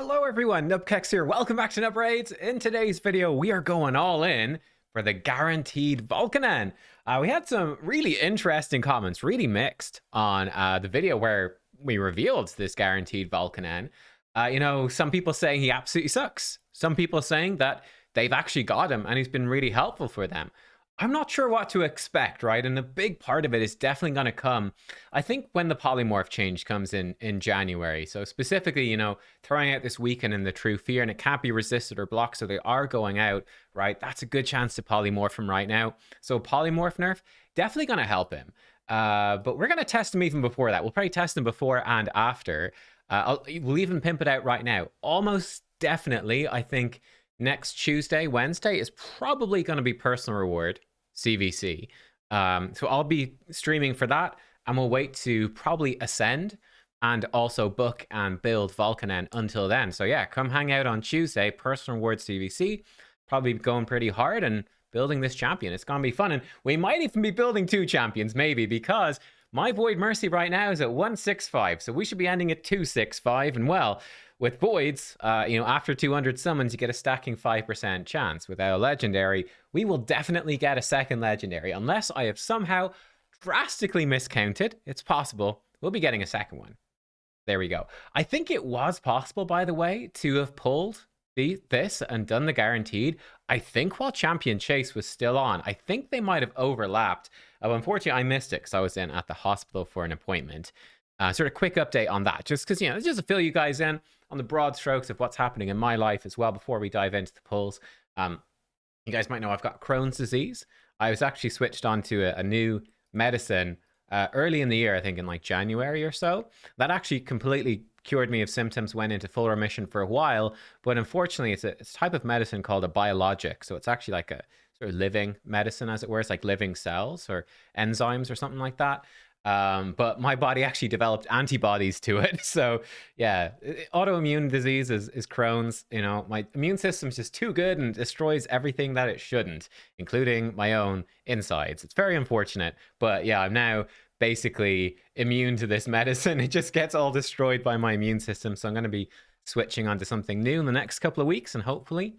Hello everyone, nubkeks here. Welcome back to Nub Raids. In today's video, we are going all in for the guaranteed Valkanen. We had some really interesting comments, really mixed on the video where we revealed this guaranteed Valkanen. Some people saying he absolutely sucks. Some people saying that they've actually got him and he's been really helpful for them. I'm not sure what to expect, right? And a big part of it is definitely going to come, I think, when the polymorph change comes in January. So specifically, throwing out this weekend in the True Fear, and it can't be resisted or blocked, so they are going out, right? That's a good chance to polymorph him right now. So polymorph nerf, definitely going to help him. But we're going to test him even before that. We'll probably test him before and after. We'll even pimp it out right now. Almost definitely, I think, next Tuesday, Wednesday is probably going to be personal reward. CVC. So I'll be streaming for that, and we'll wait to probably ascend and also book and build Valkanen until then. So yeah, come hang out on Tuesday, personal reward CVC. Probably going pretty hard and building this champion. It's gonna be fun, and we might even be building two champions maybe, because my Void Mercy right now is at 165, so we should be ending at 265. And well, with voids, after 200 summons, you get a stacking 5% chance. Without a legendary, we will definitely get a second legendary. Unless I have somehow drastically miscounted, it's possible we'll be getting a second one. There we go. I think it was possible, by the way, to have pulled this and done the guaranteed. I think while Champion Chase was still on, I think they might have overlapped. Unfortunately, I missed it because I was in at the hospital for an appointment. Sort of quick update on that, just because, just to fill you guys in on the broad strokes of what's happening in my life as well before we dive into the pulls. You guys might know I've got Crohn's disease. I was actually switched on to a new medicine early in the year, I think in like January or so. That actually completely cured me of symptoms, went into full remission for a while. But unfortunately, it's a type of medicine called a biologic. So it's actually like a sort of living medicine, as it were. It's like living cells or enzymes or something like that. But my body actually developed antibodies to it. So yeah, autoimmune disease is Crohn's. My immune system's just too good and destroys everything that it shouldn't, including my own insides. It's very unfortunate, but yeah, I'm now basically immune to this medicine. It just gets all destroyed by my immune system. So I'm going to be switching onto something new in the next couple of weeks, and hopefully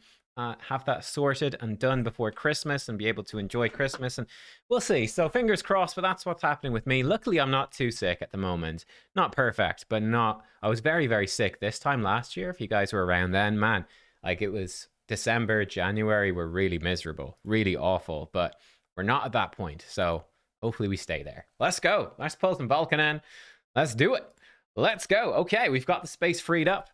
have that sorted and done before Christmas and be able to enjoy Christmas, and we'll see. So fingers crossed, but that's what's happening with me. Luckily, I'm not too sick at the moment. Not perfect, but I was very, very sick this time last year. If you guys were around then, man, like it was December, January were really miserable, really awful, but we're not at that point. So hopefully we stay there. Let's go. Let's pull some Valkanen. Let's do it. Let's go. Okay, we've got the space freed up.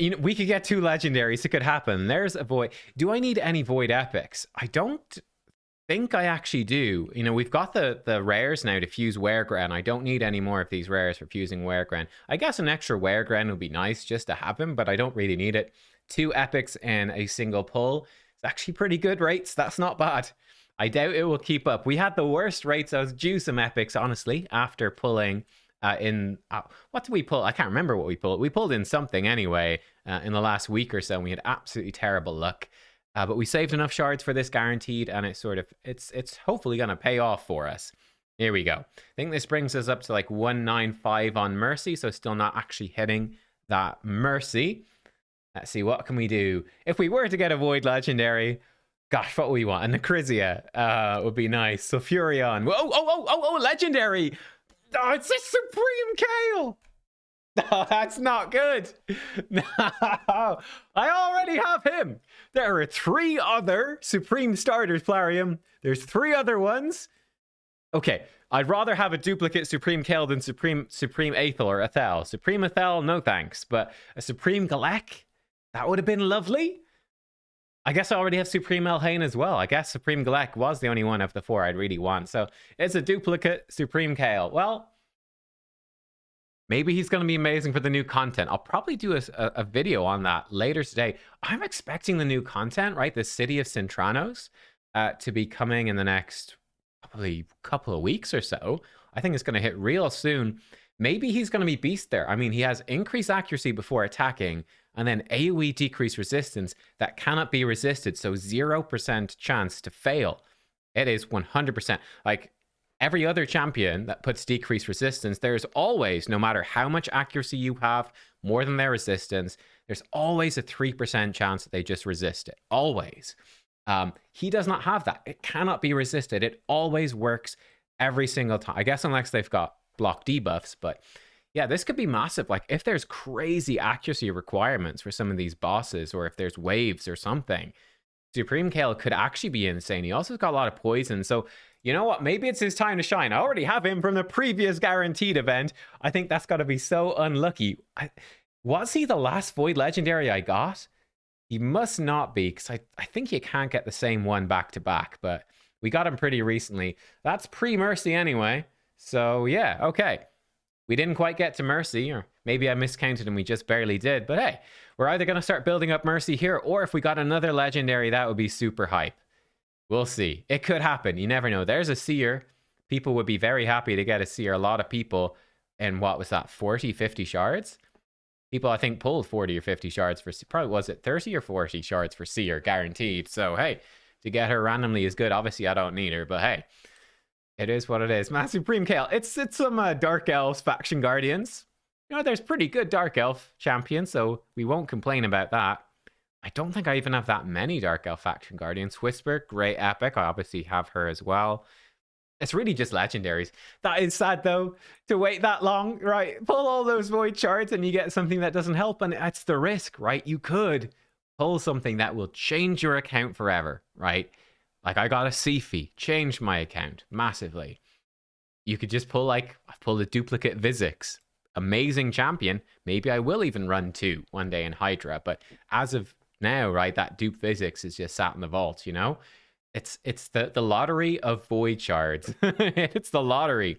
We could get two legendaries. It could happen. There's a void. Do I need any void epics? I don't think I actually do. We've got the rares now to fuse Weregren. I don't need any more of these rares for fusing Weregren. I guess an extra Weregren would be nice just to have him, but I don't really need it. Two epics in a single pull. It's actually pretty good rates. That's not bad. I doubt it will keep up. We had the worst rates. I was due some epics, honestly, after pulling what did we pull? I can't remember what we pulled. We pulled in something anyway in the last week or so, and we had absolutely terrible luck. But we saved enough shards for this guaranteed, and it's hopefully going to pay off for us. Here we go. I think this brings us up to like 195 on Mercy, so still not actually hitting that Mercy. Let's see, what can we do? If we were to get a Void Legendary, gosh, what would we want? A Necrizia would be nice. So Furion. Oh, Legendary! Oh, it's a Supreme Kale! No, that's not good. No, I already have him. There are 3 other Supreme starters, Plarium. There's 3 other ones. Okay, I'd rather have a duplicate Supreme Kale than Supreme Aethel or Ethel. Supreme Ethel, no thanks. But a Supreme Galek, that would have been lovely. I guess I already have Supreme Elhain as well. I guess Supreme Galek was the only one of the 4 I'd really want. So it's a duplicate Supreme Kale. Well, maybe he's going to be amazing for the new content. I'll probably do a video on that later today. I'm expecting the new content, right? The City of Cintranos to be coming in the next probably couple of weeks or so. I think it's going to hit real soon. Maybe he's going to be beast there. I mean, he has increased accuracy before attacking, and then AoE decreased resistance that cannot be resisted. So 0% chance to fail. It is 100%. Like, Every other champion that puts decreased resistance, there's always, no matter how much accuracy you have, more than their resistance, there's always a 3% chance that they just resist it. Always. He does not have that. It cannot be resisted. It always works every single time. I guess unless they've got block debuffs, but yeah, this could be massive. Like if there's crazy accuracy requirements for some of these bosses, or if there's waves or something, Supreme Kale could actually be insane. He also got a lot of poison. So you know what? Maybe it's his time to shine. I already have him from the previous guaranteed event. I think that's got to be so unlucky. Was he the last Void Legendary I got? He must not be, because I think you can't get the same one back to back, but we got him pretty recently. That's pre-Mercy anyway. So yeah, okay. We didn't quite get to Mercy, or maybe I miscounted and we just barely did. But hey, we're either going to start building up Mercy here, or if we got another Legendary, that would be super hype. We'll see. It could happen. You never know. There's a Seer. People would be very happy to get a Seer. A lot of people, and what was that, 40, 50 shards? People, I think, pulled 40 or 50 shards for... Probably, was it 30 or 40 shards for Seer, guaranteed. So, hey, to get her randomly is good. Obviously, I don't need her, but hey. It is what it is. Man, Supreme Kale. It's some Dark Elves Faction Guardians. You know, there's pretty good Dark Elf champions, so we won't complain about that. I don't think I even have that many Dark Elf Faction Guardians. Whisper, great epic. I obviously have her as well. It's really just legendaries. That is sad, though, to wait that long, right? Pull all those void shards and you get something that doesn't help, and that's the risk, right? You could pull something that will change your account forever, right? Like I got a Sifi, changed my account massively. You could just pull, like, I've pulled a duplicate Vizix. Amazing champion. Maybe I will even run 2 one day in Hydra, but as of now, right, that dupe Vizix is just sat in the vault, you know? It's the lottery of void shards. It's the lottery.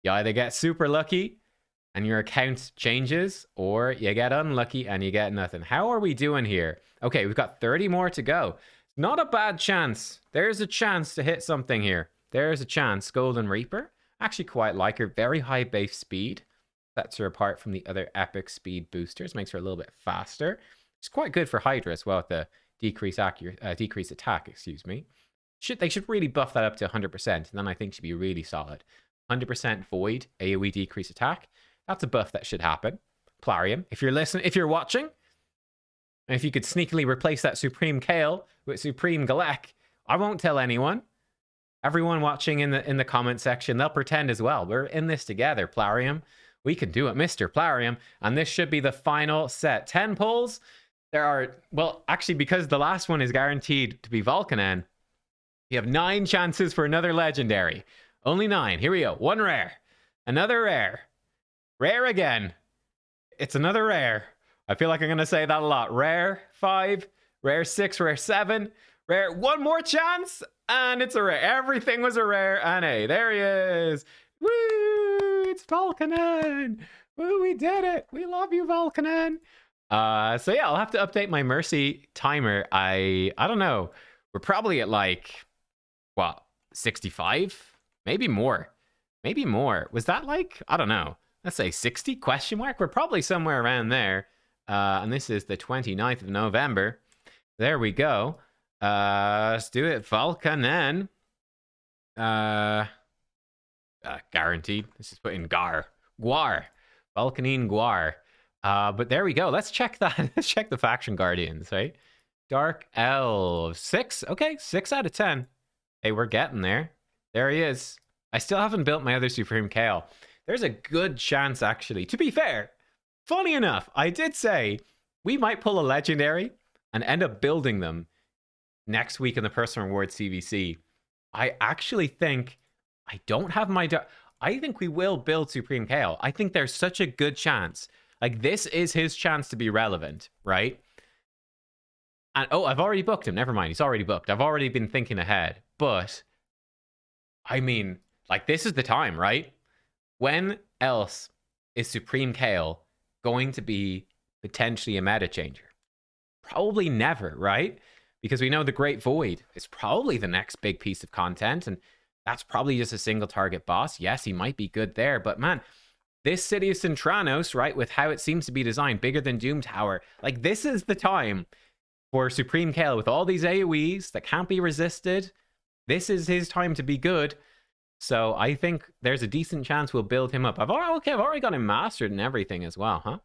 You either get super lucky and your account changes, or you get unlucky and you get nothing. How are we doing here? Okay, we've got 30 more to go. Not a bad chance. There's a chance to hit something here. There's a chance. Golden Reaper. Actually quite like her. Very high base speed. Sets her apart from the other epic speed boosters. Makes her a little bit faster. It's quite good for Hydra as well with the decrease attack, excuse me. They should really buff that up to 100%, and then I think should be really solid. 100% void, AoE decrease attack. That's a buff that should happen. Plarium, if you're listening, if you're watching, and if you could sneakily replace that Supreme Kale with Supreme Galek, I won't tell anyone. Everyone watching in the comment section, they'll pretend as well. We're in this together, Plarium. We can do it, Mr. Plarium. And this should be the final set. 10 pulls. There are, well, actually, because the last one is guaranteed to be Valkanen, you have 9 chances for another legendary. Only 9. Here we go. 1 rare. Another rare. Rare again. It's another rare. I feel like I'm going to say that a lot. Rare 5, rare 6, rare 7, rare 1 more chance, and it's a rare. Everything was a rare, and hey, there he is. Woo! It's Valkanen. Woo, we did it. We love you, Valkanen. So yeah, I'll have to update my Mercy timer. I don't know. We're probably at like, what, 65? Maybe more. Maybe more. Was that like, I don't know. Let's say 60 question mark? We're probably somewhere around there. And this is the 29th of November. There we go. Let's do it. Valkanen. Guaranteed. This is put in Gar. Guar. Valkanen Guar. But there we go. Let's check that. Let's check the Faction Guardians, right? Dark Elves. 6. Okay, 6 out of 10. Hey, we're getting there. There he is. I still haven't built my other Supreme Kale. There's a good chance, actually. To be fair, funny enough, I did say we might pull a legendary and end up building them next week in the Personal Rewards CVC. I actually think I don't have my... I think we will build Supreme Kale. I think there's such a good chance. Like, this is his chance to be relevant, right? And, oh, I've already booked him. Never mind. He's already booked. I've already been thinking ahead. But, I mean, like, this is the time, right? When else is Supreme Kale going to be potentially a meta changer? Probably never, right? Because we know the Great Void is probably the next big piece of content, and that's probably just a single target boss. Yes, he might be good there, but man, this City of Centranos, right, with how it seems to be designed, bigger than Doom Tower, like, this is the time for Supreme Kale with all these AoEs that can't be resisted. This is his time to be good. So I think there's a decent chance we'll build him up. I've already got him mastered and everything as well, huh?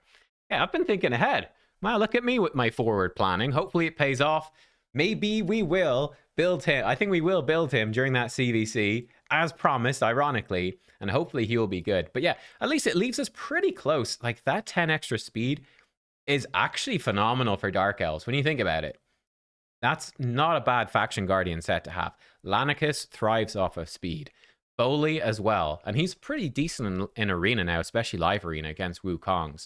Yeah, I've been thinking ahead. Wow, look at me with my forward planning. Hopefully it pays off. Maybe we will build him. I think we will build him during that CVC, as promised, ironically, and hopefully he will be good. But yeah, at least it leaves us pretty close. Like, that 10 extra speed is actually phenomenal for Dark Elves when you think about it. That's not a bad faction guardian set to have. Lanicus thrives off of speed. Foley as well, and he's pretty decent in arena now, especially live arena against Wukongs.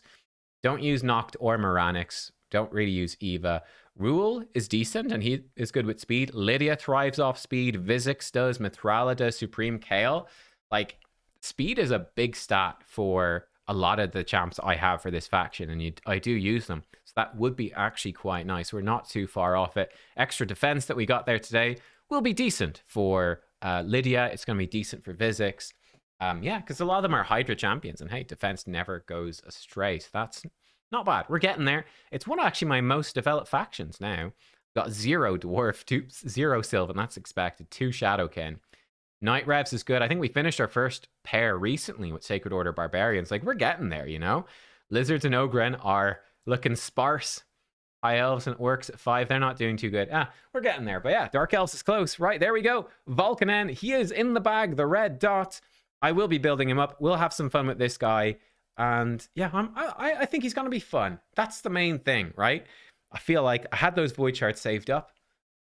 Don't use Noct or Moranix. Don't really use Eva. Rule is decent, and he is good with speed. Lydia thrives off speed. Vizix does. Mithrala does. Supreme Kale. Like, speed is a big stat for a lot of the champs I have for this faction, and I do use them. So that would be actually quite nice. We're not too far off it. Extra defense that we got there today will be decent for Lydia. It's going to be decent for Vizix. Yeah, because a lot of them are Hydra champions, and hey, defense never goes astray. So that's not bad. We're getting there. It's one of actually my most developed factions now. Got 0 Dwarf, 0 Sylvan, that's expected, 2 Shadowkin. Night Revs is good. I think we finished our first pair recently with Sacred Order Barbarians. Like, we're getting there, you know? Lizards and Ogren are looking sparse. High Elves and Orcs at 5, they're not doing too good. We're getting there. But yeah, Dark Elves is close. Right, there we go. Valkanen, he is in the bag, the red dot. I will be building him up. We'll have some fun with this guy. And yeah, I think he's going to be fun. That's the main thing, right? I feel like I had those void shards saved up.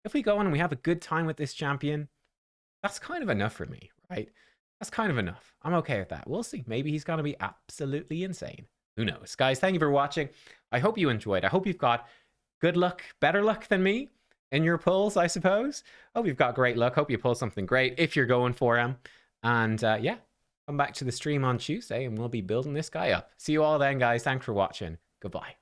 If we go on and we have a good time with this champion, that's kind of enough for me, right? That's kind of enough. I'm okay with that. We'll see. Maybe he's going to be absolutely insane. Who knows? Guys, thank you for watching. I hope you enjoyed. I hope you've got good luck, better luck than me in your pulls, I suppose. Hope you've got great luck. Hope you pull something great if you're going for him. And yeah, come back to the stream on Tuesday and we'll be building this guy up. See you all then, guys. Thanks for watching. Goodbye.